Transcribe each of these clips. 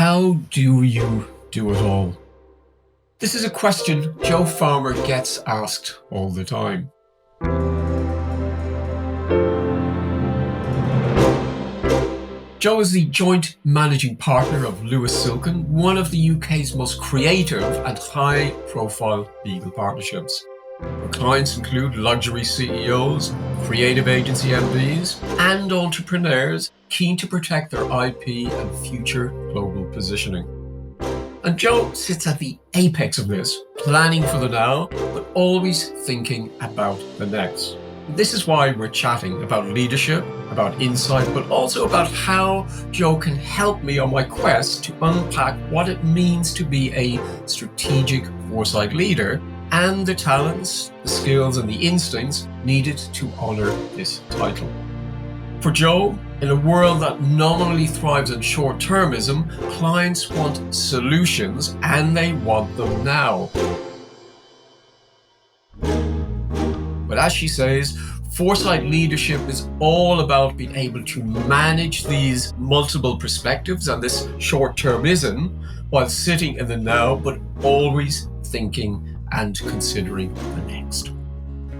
How do you do it all? This is a question Joe Farmer gets asked all the time. Joe is the joint managing partner of Lewis Silkin, one of the UK's most creative and high-profile legal partnerships. Her clients include luxury CEOs, creative agency MDs, and entrepreneurs keen to protect their IP and future global positioning. And Joe sits at the apex of this, planning for the now, but always thinking about the next. This is why we're chatting about leadership, about insight, but also about how Joe can help me on my quest to unpack what it means to be a strategic foresight leader and the talents, the skills, and the instincts needed to honor this title. For Joe, in a world that nominally thrives on short-termism, clients want solutions and they want them now. But as she says, foresight leadership is all about being able to manage these multiple perspectives and this short-termism while sitting in the now, but always thinking and considering the next.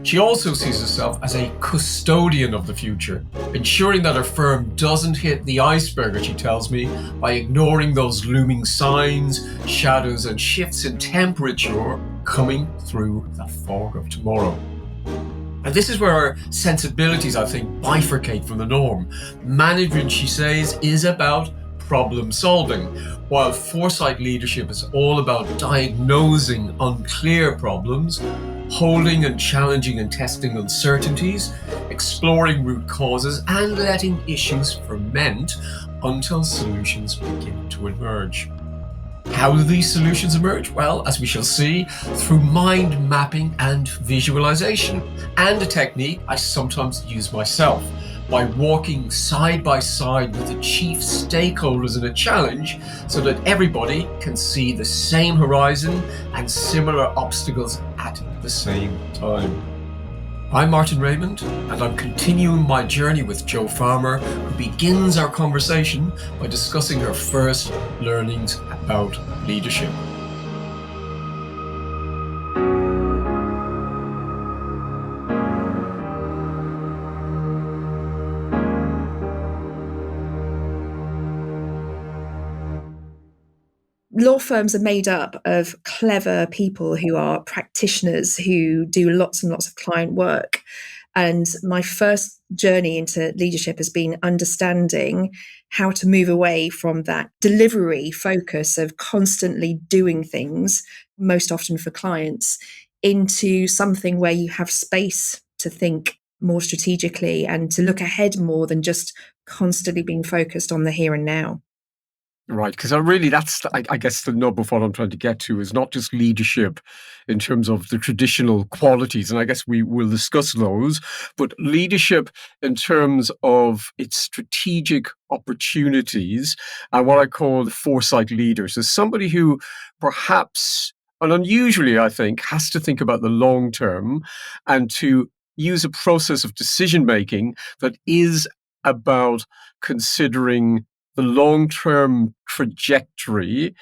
She also sees herself as a custodian of the future, ensuring that her firm doesn't hit the iceberg, as she tells me, by ignoring those looming signs, shadows, and shifts in temperature coming through the fog of tomorrow. And this is where our sensibilities, I think, bifurcate from the norm. Management, she says, is about problem solving, while foresight leadership is all about diagnosing unclear problems, holding and challenging and testing uncertainties, exploring root causes, and letting issues ferment until solutions begin to emerge. How do these solutions emerge? Well, as we shall see, through mind mapping and visualization, and a technique I sometimes use myself, by walking side by side with the chief stakeholders in a challenge so that everybody can see the same horizon and similar obstacles at the same time. I'm Martin Raymond, and I'm continuing my journey with Joe Farmer, who begins our conversation by discussing her first learnings about leadership. Law firms are made up of clever people who are practitioners who do lots and lots of client work. And my first journey into leadership has been understanding how to move away from that delivery focus of constantly doing things, most often for clients, into something where you have space to think more strategically and to look ahead more than just constantly being focused on the here and now. Right, because that's, I guess, the nub of what I'm trying to get to is not just leadership in terms of the traditional qualities, and I guess we will discuss those, but leadership in terms of its strategic opportunities and what I call the foresight leaders. As somebody who perhaps, and unusually I think, has to think about the long term and to use a process of decision making that is about considering the long-term trajectory,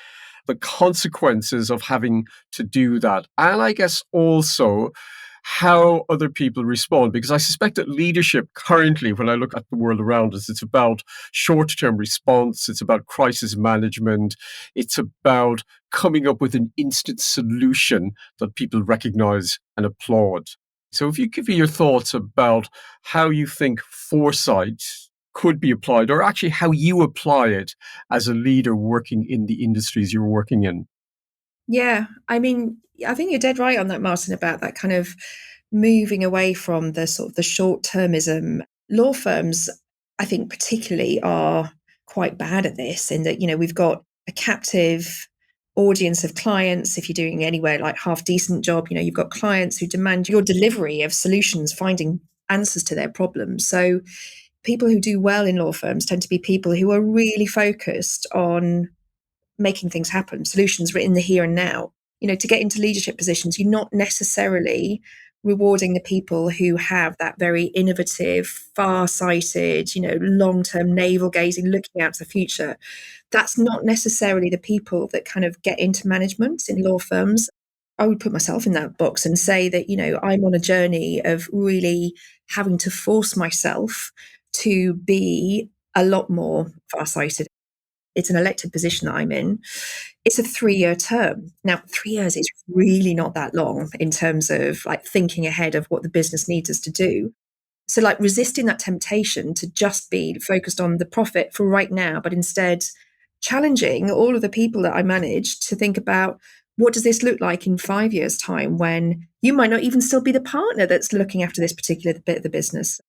the consequences of having to do that. And I guess also how other people respond, because I suspect that leadership currently, when I look at the world around us, it's about short-term response, it's about crisis management, it's about coming up with an instant solution that people recognize and applaud. So if you give me your thoughts about how you think foresight could be applied, or actually how you apply it as a leader working in the industries you're working in. Yeah, I mean, I think you're dead right on that, Martin, about that kind of moving away from the sort of the short-termism. Law firms, I think particularly, are quite bad at this in that, we've got a captive audience of clients. If you're doing anywhere like half decent job, you've got clients who demand your delivery of solutions, finding answers to their problems. So people who do well in law firms tend to be people who are really focused on making things happen, solutions in the here and now. To get into leadership positions, you're not necessarily rewarding the people who have that very innovative, far-sighted, long-term navel-gazing, looking out to the future. That's not necessarily the people that kind of get into management in law firms. I would put myself in that box and say that, I'm on a journey of really having to force myself to be a lot more far-sighted. It's an elected position that I'm in. It's a 3-year term. Now, 3 years is really not that long in terms of like thinking ahead of what the business needs us to do. So like resisting that temptation to just be focused on the profit for right now, but instead challenging all of the people that I manage to think about, what does this look like in 5 years' time when you might not even still be the partner that's looking after this particular bit of the business?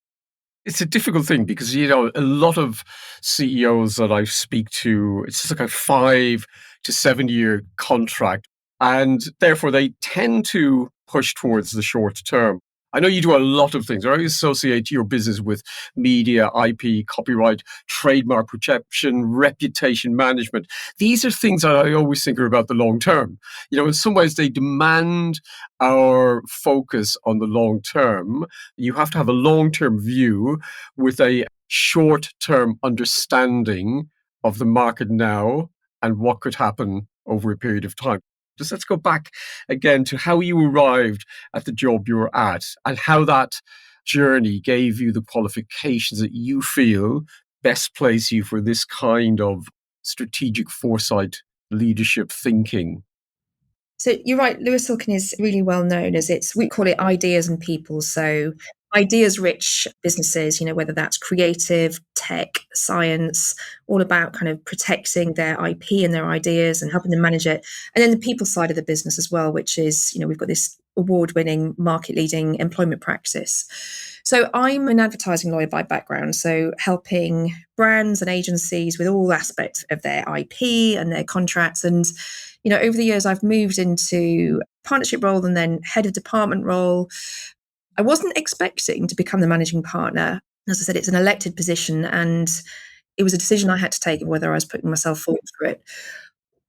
It's a difficult thing because, a lot of CEOs that I speak to, it's just like a 5 to 7 year contract. And therefore, they tend to push towards the short term. I know you do a lot of things. I associate your business with media, IP, copyright, trademark protection, reputation management. These are things that I always think are about the long term. In some ways, they demand our focus on the long term. You have to have a long-term view with a short-term understanding of the market now and what could happen over a period of time. Just let's go back again to how you arrived at the job you were at and how that journey gave you the qualifications that you feel best place you for this kind of strategic foresight, leadership thinking. So you're right, Lewis Silkin is really well known as we call it ideas and people. So ideas rich businesses, whether that's creative, tech, science, all about kind of protecting their IP and their ideas and helping them manage it. And then the people side of the business as well, which is, we've got this award-winning, market-leading employment practice. So I'm an advertising lawyer by background, so helping brands and agencies with all aspects of their IP and their contracts. And over the years, I've moved into partnership role and then head of department role. I wasn't expecting to become the managing partner. As I said, it's an elected position, and it was a decision I had to take of whether I was putting myself forward for it.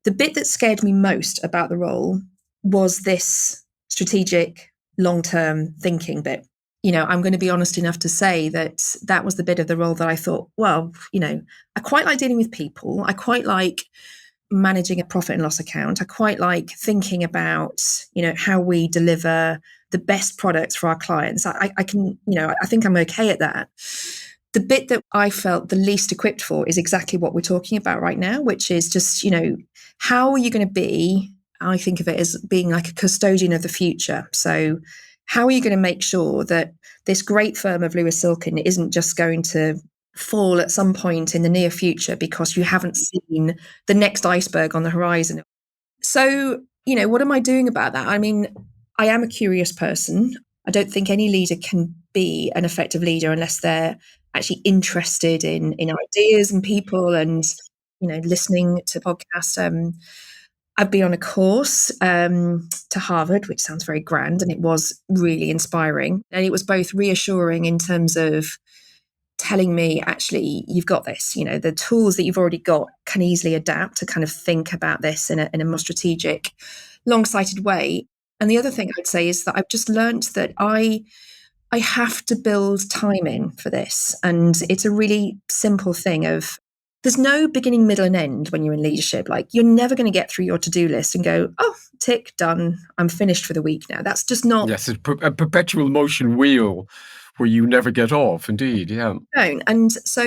The bit that scared me most about the role was this strategic, long-term thinking bit. I'm going to be honest enough to say that was the bit of the role that I thought, well, I quite like dealing with people. I quite like managing a profit and loss account. I quite like thinking about, how we deliver the best products for our clients. I can, I think I'm okay at that. The bit that I felt the least equipped for is exactly what we're talking about right now, which is just, how are you going to be? I think of it as being like a custodian of the future. So how are you going to make sure that this great firm of Lewis Silkin isn't just going to fall at some point in the near future because you haven't seen the next iceberg on the horizon? So, what am I doing about that? I mean, I am a curious person. I don't think any leader can be an effective leader unless they're actually interested in ideas and people and, listening to podcasts. I've been on a course to Harvard, which sounds very grand, and it was really inspiring. And it was both reassuring in terms of telling me, actually, you've got this. The tools that you've already got can easily adapt to kind of think about this in a more strategic, long-sighted way. And the other thing I'd say is that I've just learned that I have to build time in for this. And it's a really simple thing of, there's no beginning, middle, and end when you're in leadership. Like, you're never going to get through your to-do list and go, oh, tick, done, I'm finished for the week now. That's just not... Yes, a perpetual motion wheel where you never get off, indeed, yeah. And so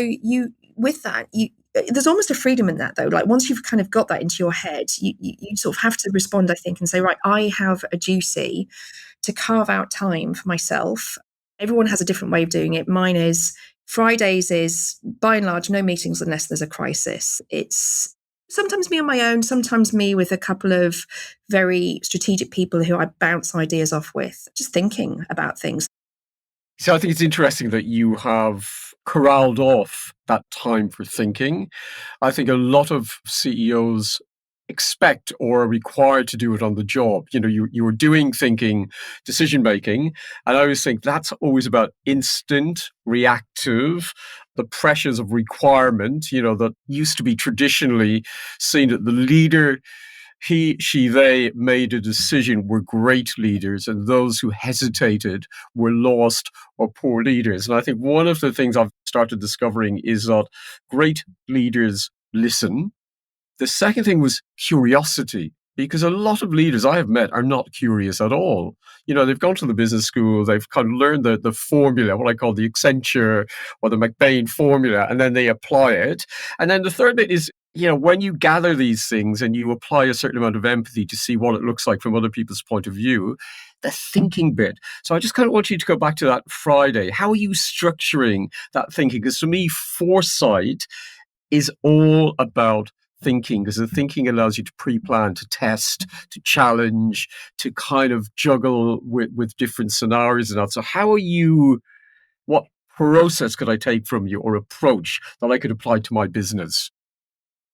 there's almost a freedom in that, though. Like, once you've kind of got that into your head, you sort of have to respond, I think, and say, right, I have a duty to carve out time for myself. Everyone has a different way of doing it. Mine is Fridays is, by and large, no meetings unless there's a crisis. It's sometimes me on my own, sometimes me with a couple of very strategic people who I bounce ideas off with, just thinking about things. So I think it's interesting that you have corralled off that time for thinking. I think a lot of CEOs expect or are required to do it on the job. You are doing thinking, decision making. And I always think that's always about instant, reactive, the pressures of requirement, that used to be traditionally seen that the leader they made a decision were great leaders, and those who hesitated were lost or poor leaders. And I think one of the things I've started discovering is that great leaders listen. The second thing was curiosity, because a lot of leaders I have met are not curious at all. They've gone to the business school, they've kind of learned the formula, what I call the Accenture or the McBain formula, and then they apply it. And then the third bit is, when you gather these things and you apply a certain amount of empathy to see what it looks like from other people's point of view, the thinking bit. So I just kind of want you to go back to that Friday. How are you structuring that thinking? Because for me, foresight is all about thinking, because the thinking allows you to pre-plan, to test, to challenge, to kind of juggle with different scenarios and that. So what process could I take from you, or approach that I could apply to my business?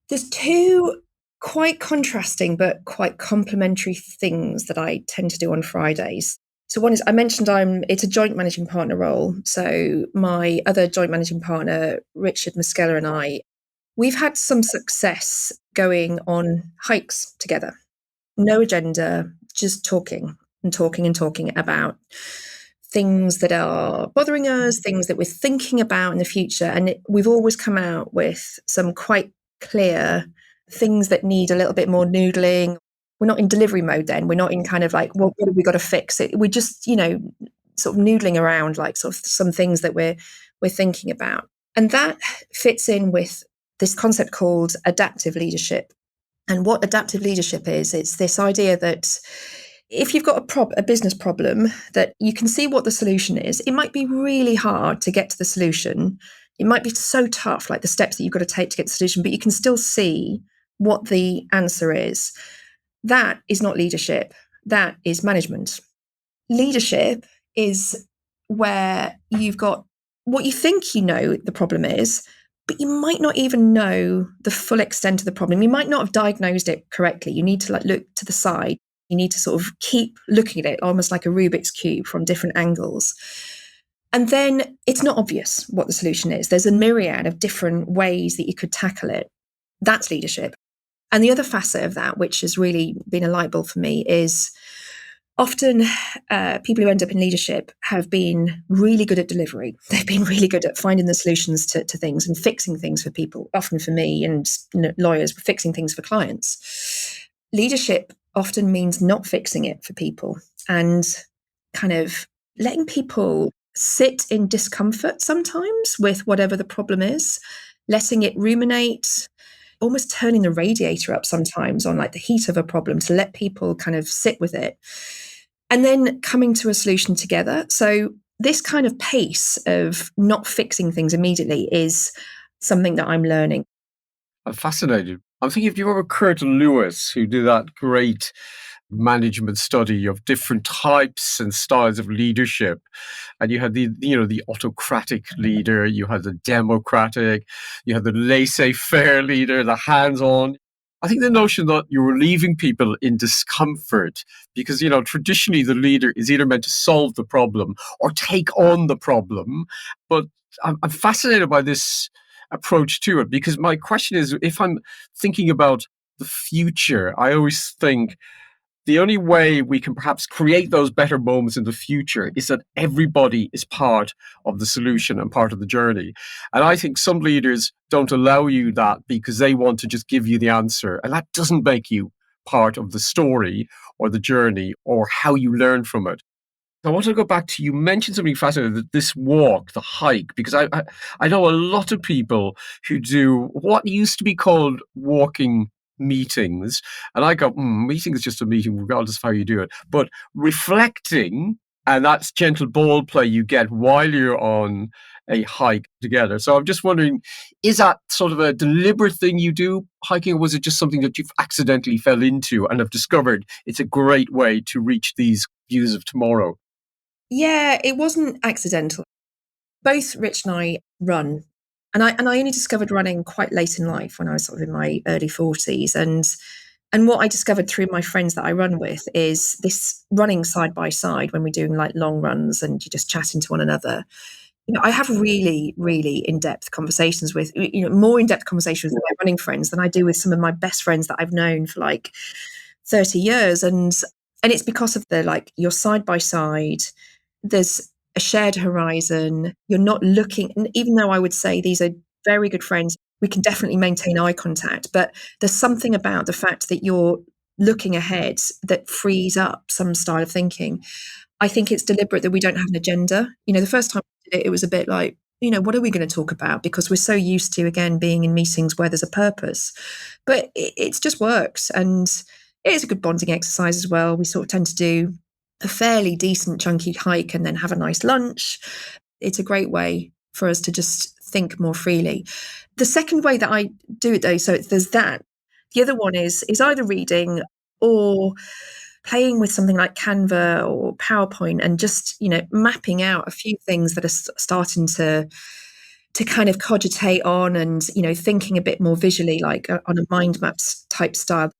There's two quite contrasting but quite complementary things that I tend to do on Fridays. So one is, I mentioned it's a joint managing partner role. So my other joint managing partner, Richard Muskeller, and we've had some success going on hikes together. No agenda, just talking about things that are bothering us, things that we're thinking about in the future. And we've always come out with some quite clear things that need a little bit more noodling. We're not in delivery mode then. We're not in kind of like, what have we got to fix it? We're just, sort of noodling around, like sort of some things that we're thinking about. And that fits in with this concept called adaptive leadership. And what adaptive leadership is, it's this idea that if you've got a business problem, that you can see what the solution is. It might be really hard to get to the solution. It might be so tough, like the steps that you've got to take to get the solution, but you can still see what the answer is. That is not leadership. That is management. Leadership is where you've got what you think the problem is, but you might not even know the full extent of the problem. You might not have diagnosed it correctly. You need to look to the side. You need to sort of keep looking at it almost like a Rubik's Cube from different angles. And then it's not obvious what the solution is. There's a myriad of different ways that you could tackle it. That's leadership. And the other facet of that, which has really been a light bulb for me, is often people who end up in leadership have been really good at delivery. They've been really good at finding the solutions to things and fixing things for people, often for me and lawyers, fixing things for clients. Leadership often means not fixing it for people and kind of letting people sit in discomfort sometimes with whatever the problem is, letting it ruminate, almost turning the radiator up sometimes on like the heat of a problem to let people kind of sit with it, and then coming to a solution together. So this kind of pace of not fixing things immediately is something that I'm learning. I'm fascinated. I'm thinking if you remember Kurt Lewis, who did that great management study of different types and styles of leadership, and you had the autocratic leader, you had the democratic, you had the laissez-faire leader, the hands-on. I think the notion that you were leaving people in discomfort because traditionally the leader is either meant to solve the problem or take on the problem, but I'm fascinated by this approach to it, because my question is, if I'm thinking about the future, I always think the only way we can perhaps create those better moments in the future is that everybody is part of the solution and part of the journey. And I think some leaders don't allow you that because they want to just give you the answer. And that doesn't make you part of the story or the journey or how you learn from it. I want to go back to, you mentioned something fascinating, this walk, the hike, because I know a lot of people who do what used to be called walking meetings. And I go, meeting is just a meeting, regardless of how you do it. But reflecting, and that's gentle ball play you get while you're on a hike together. So I'm just wondering, is that sort of a deliberate thing you do, hiking, or was it just something that you've accidentally fell into and have discovered it's a great way to reach these views of tomorrow? Yeah, it wasn't accidental. Both Rich and I run. And I only discovered running quite late in life, when I was sort of in my early 40s. And what I discovered through my friends that I run with is this running side by side when we're doing like long runs and you're just chatting to one another. I have really, really in-depth conversations with, more in-depth conversations with my running friends than I do with some of my best friends that I've known for like 30 years. And it's because of the, like, you're side by side, there's a shared horizon, you're not looking, and even though I would say these are very good friends, we can definitely maintain eye contact, but there's something about the fact that you're looking ahead that frees up some style of thinking. I think it's deliberate that we don't have an agenda. The first time we did it, it was a bit like, what are we going to talk about? Because we're so used to, again, being in meetings where there's a purpose. But it's just works. And it is a good bonding exercise as well. We sort of tend to do a fairly decent chunky hike and then have a nice lunch. It's a great way for us to just think more freely. The second way that I do it, though, so there's that. The other one is either reading or playing with something like Canva or PowerPoint and just, mapping out a few things that are starting to kind of cogitate on and, thinking a bit more visually, like on a mind maps type style.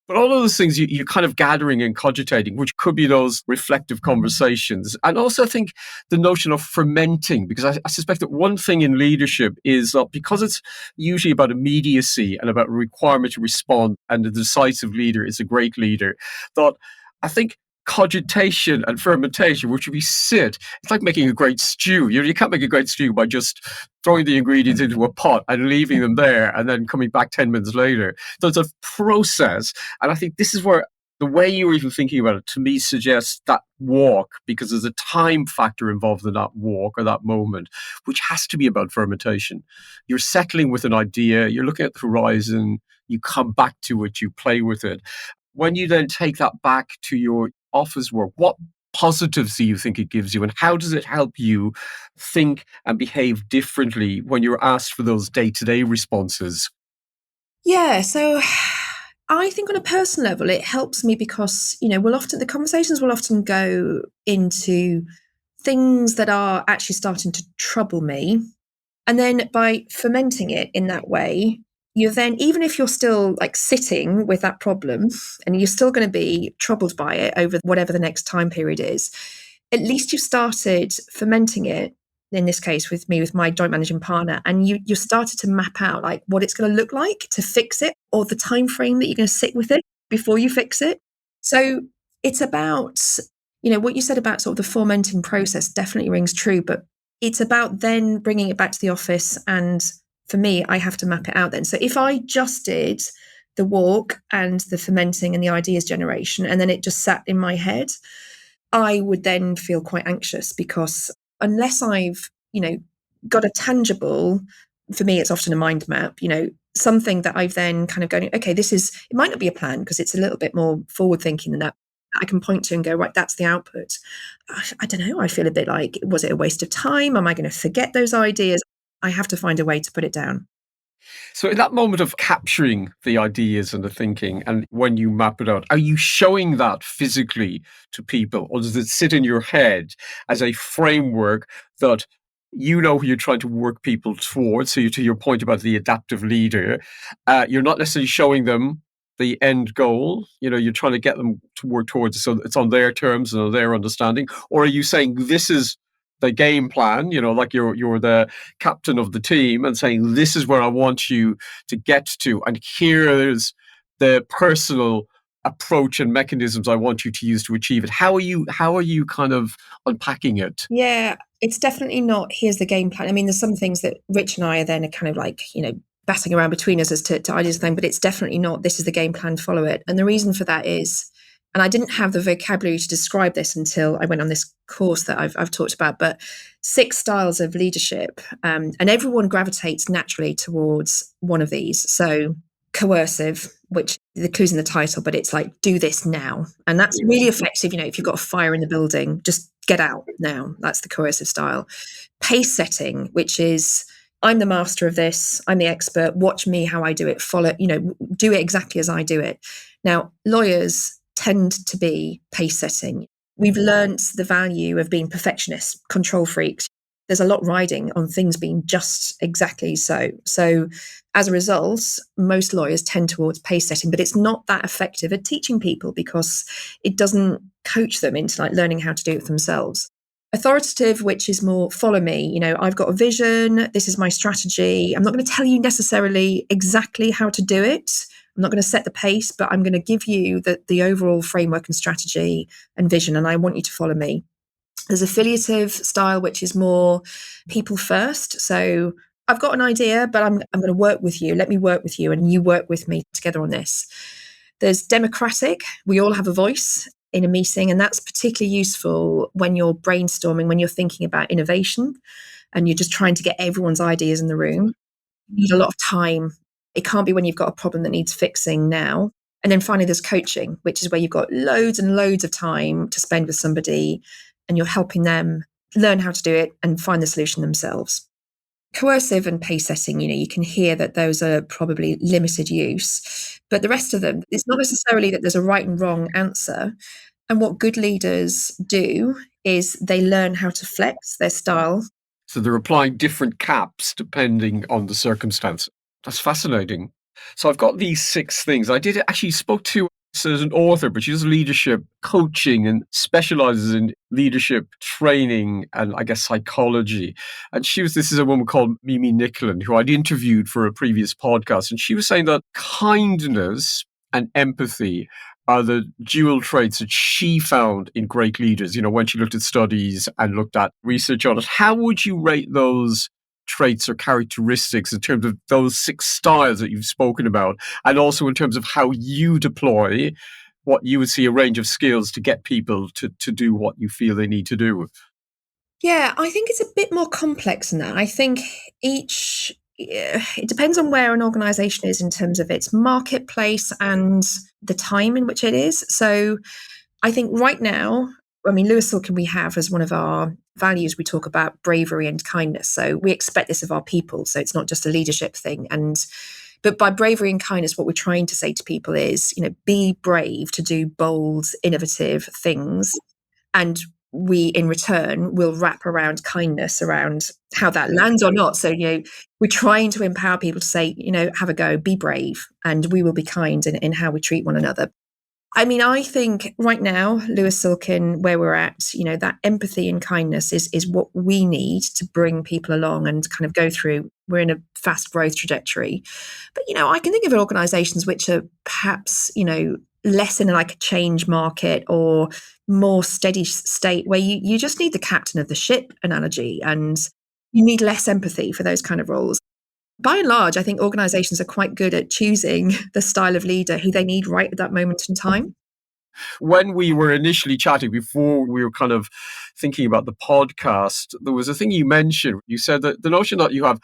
But all of those things you're kind of gathering and cogitating, which could be those reflective conversations. And also I think the notion of fermenting, because I suspect that one thing in leadership is that because it's usually about immediacy and about a requirement to respond, and the decisive leader is a great leader, that I think cogitation and fermentation, which we sit, it's like making a great stew. You can't make a great stew by just throwing the ingredients into a pot and leaving them there and then coming back 10 minutes later. There's a process. And I think this is where the way you were even thinking about it, to me, suggests that walk, because there's a time factor involved in that walk or that moment, which has to be about fermentation. You're settling with an idea, you're looking at the horizon, you come back to it, you play with it. When you then take that back to your office work, what positives do you think it gives you, and how does it help you think and behave differently when you're asked for those day-to-day responses? Yeah, so I think on a personal level, it helps me because, the conversations will often go into things that are actually starting to trouble me. And then by fermenting it in that way, you're then, even if you're still like sitting with that problem and you're still going to be troubled by it over whatever the next time period is, at least you've started fermenting it, in this case with me, with my joint managing partner, and you started to map out like what it's going to look like to fix it, or the time frame that you're going to sit with it before you fix it. So it's about, what you said about sort of the fermenting process definitely rings true, but it's about then bringing it back to the office. And for me, I have to map it out then. So if I just did the walk and the fermenting and the ideas generation, and then it just sat in my head, I would then feel quite anxious, because unless I've, got a tangible, for me, it's often a mind map, something that I've then kind of going, okay, it might not be a plan because it's a little bit more forward thinking than that. I can point to and go, right, that's the output. I don't know. I feel a bit like, was it a waste of time? Am I going to forget those ideas? I have to find a way to put it down. So in that moment of capturing the ideas and the thinking, and when you map it out, are you showing that physically to people, or does it sit in your head as a framework that who you're trying to work people towards? So to your point about the adaptive leader, you're not necessarily showing them the end goal. You're trying to get them to work towards it, so it's on their terms and on their understanding. Or are you saying this is the game plan, like you're the captain of the team, and saying this is where I want you to get to, and here's the personal approach and mechanisms I want you to use to achieve it? How are you kind of unpacking it? Yeah, it's definitely not, here's the game plan. I mean, there's some things that Rich and I are then kind of like, batting around between us as to ideas and things, but it's definitely not, this is the game plan, follow it. And the reason for that is, and I didn't have the vocabulary to describe this until I went on this course that I've talked about, but 6 styles of leadership, and everyone gravitates naturally towards one of these. So coercive, which the clue's in the title, but it's like, do this now. And that's really effective. If you've got a fire in the building, just get out now. That's the coercive style. Pace setting, which is, I'm the master of this, I'm the expert, watch me how I do it, follow, do it exactly as I do it. Now, lawyers tend to be pace setting. We've learnt the value of being perfectionists, control freaks. There's a lot riding on things being just exactly so. So as a result, most lawyers tend towards pace setting, but it's not that effective at teaching people because it doesn't coach them into like learning how to do it themselves. Authoritative, which is more follow me. I've got a vision. This is my strategy. I'm not going to tell you necessarily exactly how to do it. I'm not going to set the pace, but I'm going to give you the overall framework and strategy and vision, and I want you to follow me. There's affiliative style, which is more people first. So I've got an idea, but I'm going to work with you. Let me work with you, and you work with me together on this. There's democratic. We all have a voice in a meeting, and that's particularly useful when you're brainstorming, when you're thinking about innovation, and you're just trying to get everyone's ideas in the room. You need a lot of time. It can't be when you've got a problem that needs fixing now. And then finally, there's coaching, which is where you've got loads and loads of time to spend with somebody, and you're helping them learn how to do it and find the solution themselves. Coercive and pace setting, you can hear that those are probably limited use, but the rest of them, it's not necessarily that there's a right and wrong answer. And what good leaders do is they learn how to flex their style. So they're applying different caps depending on the circumstance. That's fascinating. So I've got these 6 things. I did actually spoke to as an author, but she does leadership coaching and specializes in leadership training and I guess psychology. And this is a woman called Mimi Nicklin, who I'd interviewed for a previous podcast. And she was saying that kindness and empathy are the dual traits that she found in great leaders, when she looked at studies and looked at research on it. How would you rate those traits or characteristics in terms of those 6 styles that you've spoken about, and also in terms of how you deploy what you would see a range of skills to get people to do what you feel they need to do? Yeah, I think it's a bit more complex than that. I think it depends on where an organization is in terms of its marketplace and the time in which it is. So I think right now, Lewis Silkin, we have as one of our values, we talk about bravery and kindness. So we expect this of our people. So it's not just a leadership thing. But by bravery and kindness, what we're trying to say to people is, be brave to do bold, innovative things. And we, in return, will wrap around kindness around how that lands or not. So, we're trying to empower people to say, have a go, be brave, and we will be kind in how we treat one another. I think right now, Lewis Silkin, where we're at, that empathy and kindness is what we need to bring people along and kind of go through. We're in a fast growth trajectory. But, I can think of organizations which are perhaps, less in like a change market or more steady state where you just need the captain of the ship analogy, and you need less empathy for those kind of roles. By and large, I think organizations are quite good at choosing the style of leader who they need right at that moment in time. When we were initially chatting, before we were kind of thinking about the podcast, there was a thing you mentioned. You said that the notion that you have,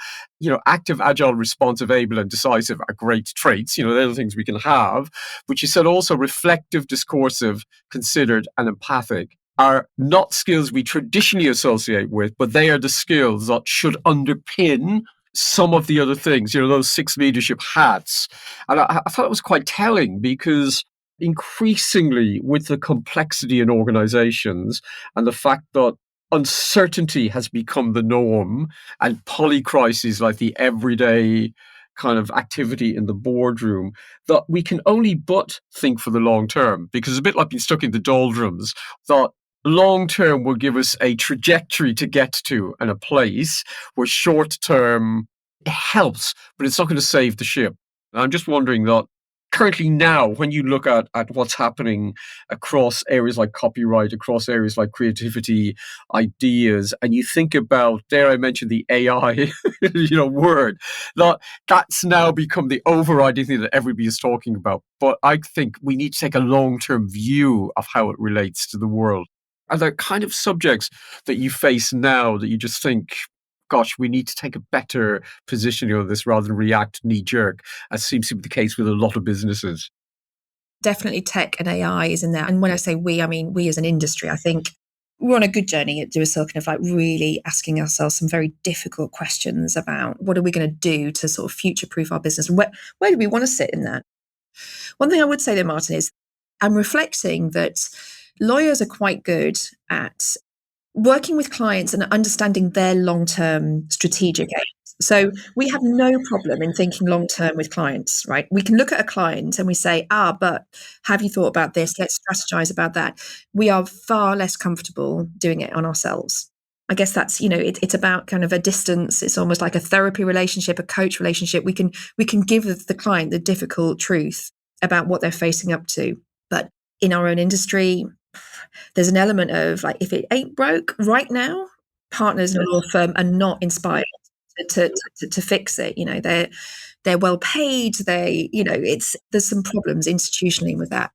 active, agile, responsive, able, and decisive are great traits. They're the things we can have. But you said also reflective, discursive, considered, and empathic are not skills we traditionally associate with, but they are the skills that should underpin some of the other things, those 6 leadership hats. And I thought it was quite telling, because increasingly with the complexity in organizations and the fact that uncertainty has become the norm and polycrises like the everyday kind of activity in the boardroom, that we can only but think for the long term, because it's a bit like being stuck in the doldrums, that long term will give us a trajectory to get to and a place where short term helps, but it's not going to save the ship. And I'm just wondering that currently now, when you look at what's happening across areas like copyright, across areas like creativity, ideas, and you think about, dare I mention the AI, word, that's now become the overriding thing that everybody is talking about. But I think we need to take a long-term view of how it relates to the world. Are there kind of subjects that you face now that you just think, gosh, we need to take a better position on this rather than react knee-jerk, as seems to be the case with a lot of businesses? Definitely tech and AI is in there. And when I say we, I mean we as an industry. I think we're on a good journey at Lewis Silkin of really asking ourselves some very difficult questions about what are we going to do to sort of future-proof our business, and where do we want to sit in that? One thing I would say though, Martin, is I'm reflecting that lawyers are quite good at working with clients and understanding their long-term strategic aims. So we have no problem in thinking long term with clients, right? We can look at a client and we say, but have you thought about this? Let's strategize about that. We are far less comfortable doing it on ourselves. I guess that's, it's about kind of a distance. It's almost like a therapy relationship, a coach relationship. We can give the client the difficult truth about what they're facing up to. But in our own industry, there's an element of like, if it ain't broke right now, partners in a law firm are not inspired to fix it. They're well paid. There's some problems institutionally with that.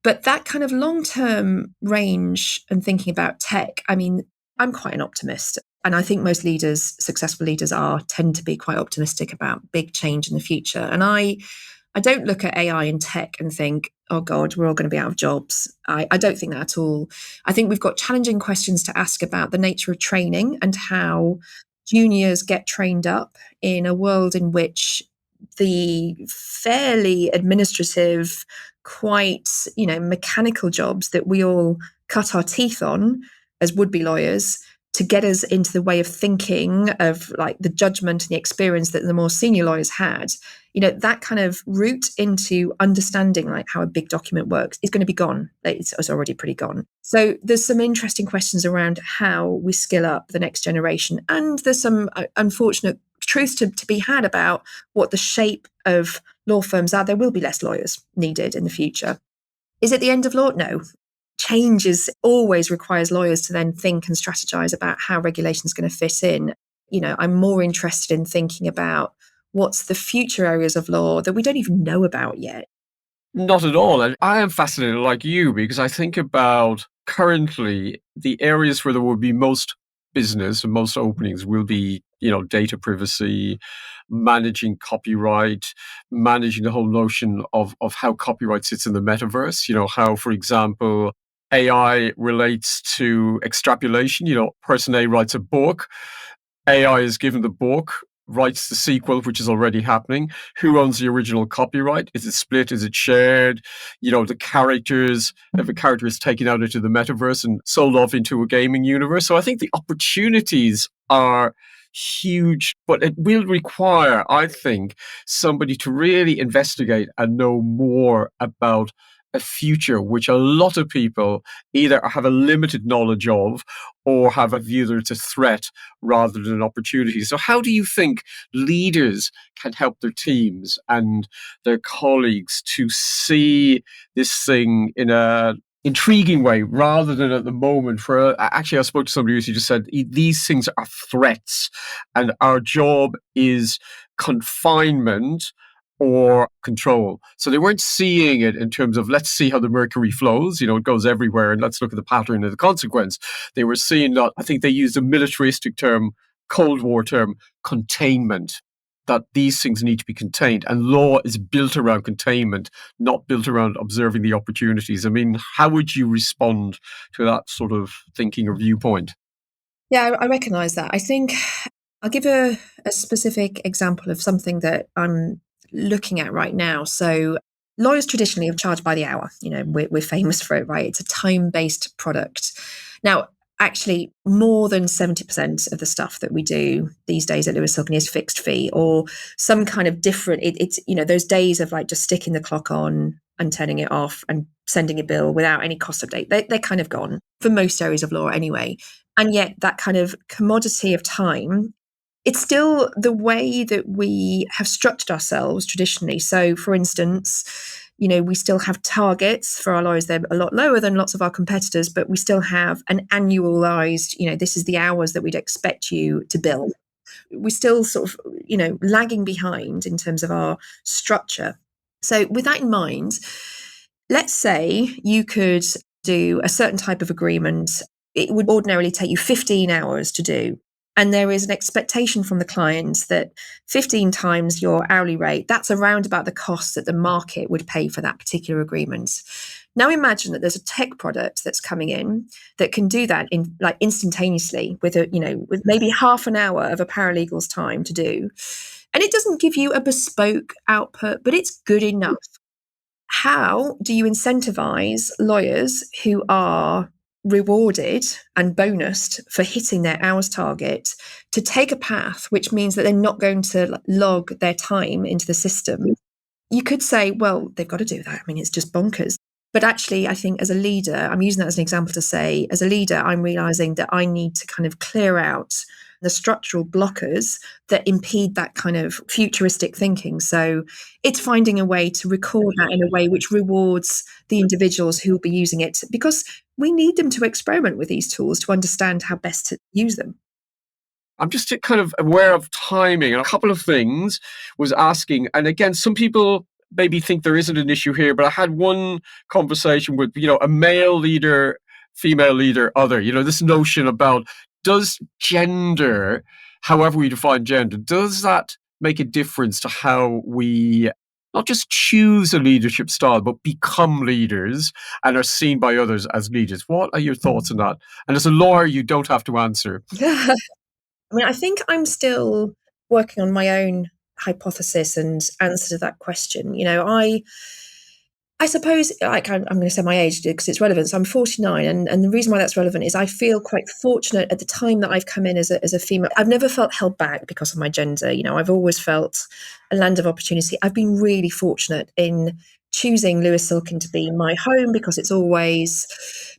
But that kind of long-term range and thinking about tech, I mean, I'm quite an optimist. And I think most leaders, successful leaders tend to be quite optimistic about big change in the future. And I don't look at AI and tech and think, oh God, we're all going to be out of jobs. I don't think that at all. I think we've got challenging questions to ask about the nature of training and how juniors get trained up in a world in which the fairly administrative, quite, mechanical jobs that we all cut our teeth on as would-be lawyers to get us into the way of thinking of like the judgment and the experience that the more senior lawyers had, that kind of route into understanding like how a big document works is going to be gone. It's already pretty gone. So there's some interesting questions around how we skill up the next generation. And there's some unfortunate truths to be had about what the shape of law firms are. There will be less lawyers needed in the future. Is it the end of law? No. Change always requires lawyers to then think and strategize about how regulation is going to fit in. I'm more interested in thinking about what's the future areas of law that we don't even know about yet. Not at all. And I am fascinated like you because I think about currently the areas where there will be most business and most openings will be, data privacy, managing copyright, managing the whole notion of how copyright sits in the metaverse, how, for example, AI relates to extrapolation. Person A writes a book, AI is given the book, writes the sequel, which is already happening. Who owns the original copyright? Is it split? Is it shared? The characters, if a character is taken out into the metaverse and sold off into a gaming universe. So I think the opportunities are huge, but it will require, I think, somebody to really investigate and know more about a future which a lot of people either have a limited knowledge of or have a view that it's a threat rather than an opportunity. So how do you think leaders can help their teams and their colleagues to see this thing in a intriguing way rather than at the moment where actually I spoke to somebody who just said these things are threats and our job is confinement or control. So they weren't seeing it in terms of let's see how the mercury flows, it goes everywhere and let's look at the pattern and the consequence. They were seeing that, I think they used a militaristic term, Cold War term, containment, that these things need to be contained. And law is built around containment, not built around observing the opportunities. I mean, how would you respond to that sort of thinking or viewpoint? Yeah, I recognize that. I think I'll give a specific example of something that I'm looking at right now. So lawyers traditionally have charged by the hour. We're famous for it, right? It's a time-based product. Now, actually, more than 70% of the stuff that we do these days at Lewis Silkney is fixed fee or some kind of different. It's those days of like just sticking the clock on and turning it off and sending a bill without any cost update. They're kind of gone for most areas of law anyway. And yet that kind of commodity of time, it's still the way that we have structured ourselves traditionally. So, for instance, we still have targets for our lawyers. They're a lot lower than lots of our competitors, but we still have an annualized, this is the hours that we'd expect you to bill. We're still sort of, lagging behind in terms of our structure. So with that in mind, let's say you could do a certain type of agreement. It would ordinarily take you 15 hours to do. And there is an expectation from the client that 15 times your hourly rate, that's around about the cost that the market would pay for that particular agreement. Now imagine that there's a tech product that's coming in that can do that in like instantaneously with with maybe half an hour of a paralegal's time to do. And it doesn't give you a bespoke output, but it's good enough. How do you incentivize lawyers who are rewarded and bonused for hitting their hours target to take a path which means that they're not going to log their time into the system. You could say, well, they've got to do that. I mean, it's just bonkers. But actually, I think as a leader, I'm using that as an example to say, as a leader, I'm realizing that I need to kind of clear out the structural blockers that impede that kind of futuristic thinking. So it's finding a way to record that in a way which rewards the individuals who will be using it, because we need them to experiment with these tools to understand how best to use them. I'm just kind of aware of timing. A couple of things was asking, and again, some people maybe think there isn't an issue here, but I had one conversation with, a male leader, female leader, other, this notion about, does gender, however we define gender, does that make a difference to how we not just choose a leadership style, but become leaders and are seen by others as leaders? What are your thoughts on that? And as a lawyer, you don't have to answer. I mean, I think I'm still working on my own hypothesis and answer to that question. I suppose, like, I'm going to say my age because it's relevant. So I'm 49, and the reason why that's relevant is I feel quite fortunate at the time that I've come in as a female. I've never felt held back because of my gender. I've always felt a land of opportunity. I've been really fortunate in choosing Lewis Silkin to be my home because it's always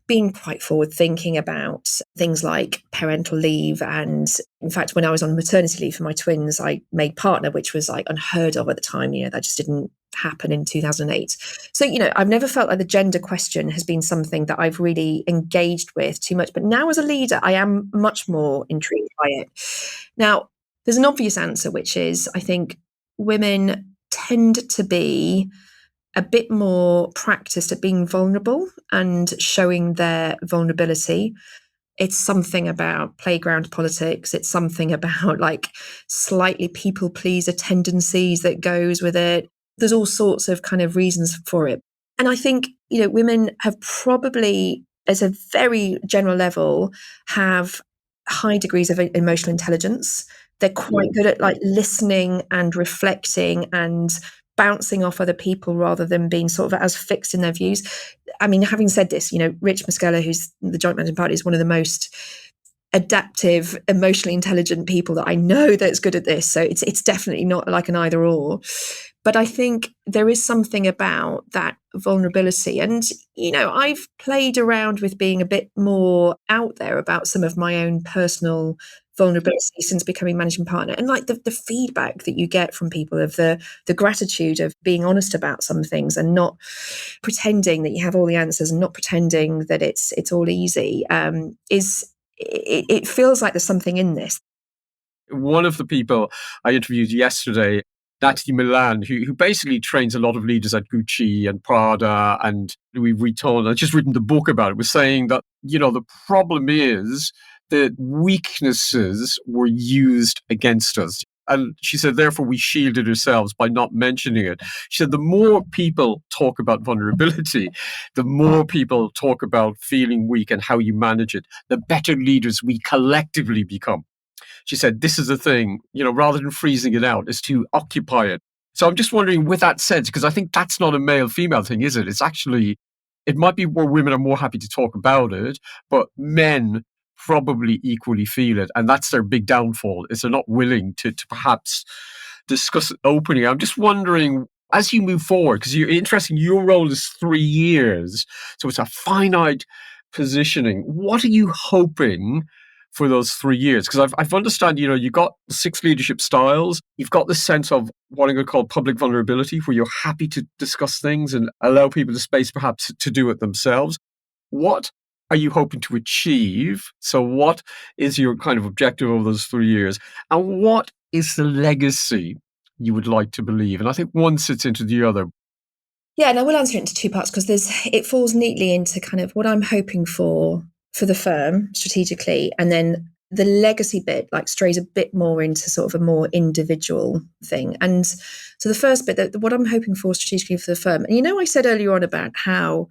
been quite forward thinking about things like parental leave. And in fact, when I was on maternity leave for my twins, I made partner, which was like unheard of at the time. That just didn't happen in 2008. So, I've never felt like the gender question has been something that I've really engaged with too much. But now as a leader, I am much more intrigued by it. Now, there's an obvious answer, which is I think women tend to be a bit more practiced at being vulnerable and showing their vulnerability. It's something about playground politics. It's something about like slightly people pleaser tendencies that goes with it. There's all sorts of kind of reasons for it. And I think, women have probably, as a very general level, have high degrees of emotional intelligence. They're quite good at like listening and reflecting and bouncing off other people rather than being sort of as fixed in their views. I mean, having said this, Rich Muscella, who's the joint managing partner, is one of the most adaptive, emotionally intelligent people that I know that's good at this. So it's definitely not like an either or. But I think there is something about that vulnerability. And, I've played around with being a bit more out there about some of my own personal vulnerability since becoming managing partner. And like the feedback that you get from people of the gratitude of being honest about some things and not pretending that you have all the answers and not pretending that it's all easy it feels like there's something in this. One of the people I interviewed yesterday, Nathalie Milian, who basically trains a lot of leaders at Gucci and Prada and Louis Vuitton, I've just written the book about it, was saying that, the problem is that weaknesses were used against us. And she said, therefore, we shielded ourselves by not mentioning it. She said, the more people talk about vulnerability, the more people talk about feeling weak and how you manage it, the better leaders we collectively become. She said, this is the thing, rather than freezing it out, is to occupy it. So I'm just wondering, with that sense, because I think that's not a male-female thing, is it? It's actually, it might be where women are more happy to talk about it, but men probably equally feel it. And that's their big downfall, is they're not willing to perhaps discuss it openly. I'm just wondering, as you move forward, because you're interesting, your role is 3 years, so it's a finite positioning. What are you hoping for those 3 years? Because I've understand, you've got 6 leadership styles. You've got this sense of what I'm going to call public vulnerability, where you're happy to discuss things and allow people the space perhaps to do it themselves. What are you hoping to achieve? So what is your kind of objective over those 3 years? And what is the legacy you would like to believe? And I think one sits into the other. Yeah, and I will answer it into 2 parts because it falls neatly into kind of what I'm hoping for the firm strategically, and then the legacy bit like strays a bit more into sort of a more individual thing. And so the first bit, what I'm hoping for strategically for the firm, and I said earlier on about how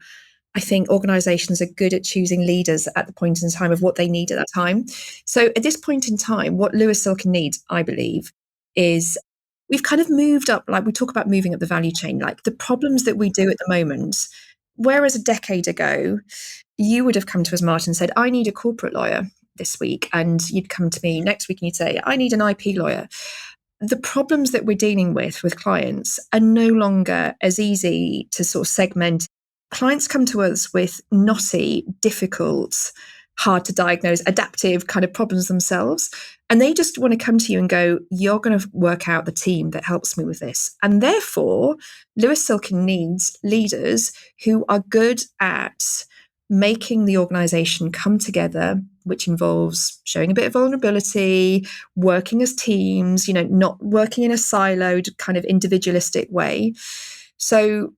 I think organizations are good at choosing leaders at the point in time of what they need at that time. So at this point in time, what Lewis Silkin needs, I believe, is we've kind of moved up, like we talk about moving up the value chain, like the problems that we do at the moment, whereas a decade ago, you would have come to us, Martin, and said, I need a corporate lawyer this week. And you'd come to me next week and you'd say, I need an IP lawyer. The problems that we're dealing with clients are no longer as easy to sort of segment. Clients come to us with knotty, difficult, hard to diagnose, adaptive kind of problems themselves. And they just want to come to you and go, you're going to work out the team that helps me with this. And therefore, Lewis Silkin needs leaders who are good at making the organization come together, which involves showing a bit of vulnerability, working as teams, not working in a siloed kind of individualistic way. So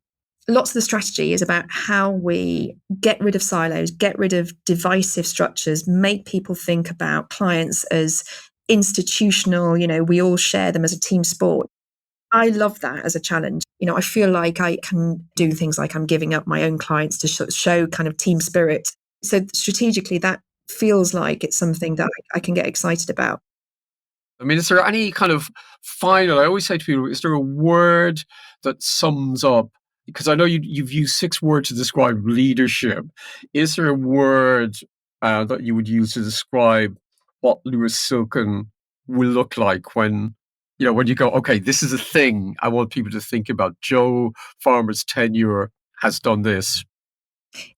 lots of the strategy is about how we get rid of silos, get rid of divisive structures, make people think about clients as institutional, we all share them as a team sport. I love that as a challenge. I feel like I can do things like I'm giving up my own clients to show kind of team spirit. So strategically, that feels like it's something that I can get excited about. I mean, is there any kind of final, I always say to people, is there a word that sums up, because I know you've used 6 words to describe leadership. Is there a word that you would use to describe what Lewis Silkin will look like when you go, okay, this is a thing I want people to think about. Joe Farmer's tenure has done this.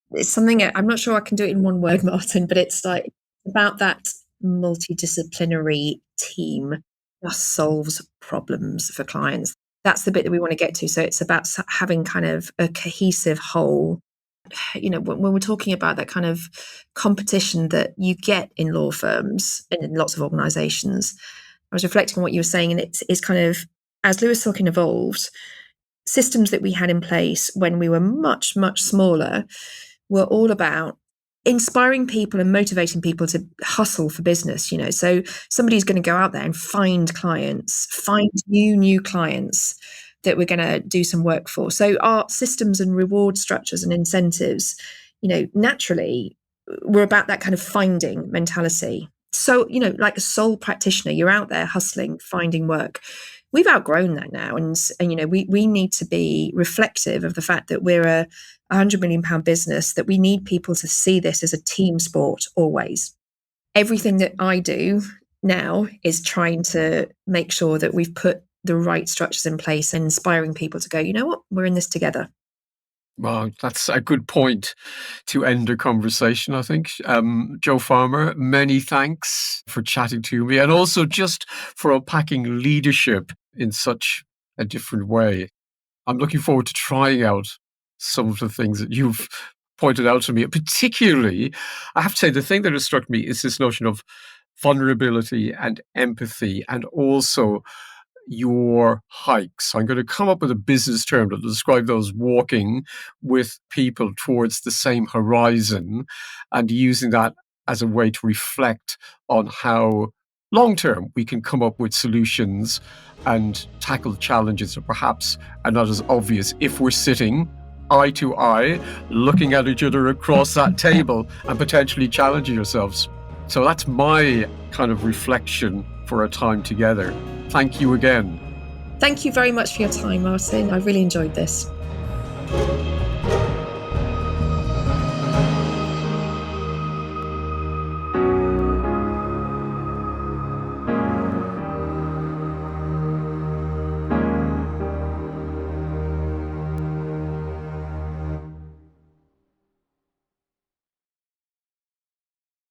It's something, I'm not sure I can do it in one word, Martin, but it's like about that multidisciplinary team that solves problems for clients. That's the bit that we want to get to. So it's about having kind of a cohesive whole. When we're talking about that kind of competition that you get in law firms and in lots of organizations, I was reflecting on what you were saying, and it's kind of, as Lewis Silkin evolved, systems that we had in place when we were much, much smaller were all about inspiring people and motivating people to hustle for business. So somebody's going to go out there and find clients, find new clients that we're going to do some work for. So our systems and reward structures and incentives, naturally, were about that kind of finding mentality. So, like a sole practitioner, you're out there hustling, finding work. We've outgrown that now. And we need to be reflective of the fact that we're a £100 million business, that we need people to see this as a team sport always. Everything that I do now is trying to make sure that we've put the right structures in place and inspiring people to go, you know what, we're in this together. Well, that's a good point to end the conversation, I think. Joe Farmer, many thanks for chatting to me, and also just for unpacking leadership in such a different way. I'm looking forward to trying out some of the things that you've pointed out to me. Particularly, I have to say, the thing that has struck me is this notion of vulnerability and empathy, and also your hikes. I'm going to come up with a business term to describe those: walking with people towards the same horizon, and using that as a way to reflect on how long-term we can come up with solutions and tackle challenges that perhaps are not as obvious if we're sitting eye to eye, looking at each other across that table and potentially challenging ourselves. So that's my kind of reflection for a time together. Thank you again. Thank you very much for your time, Martin. I really enjoyed this.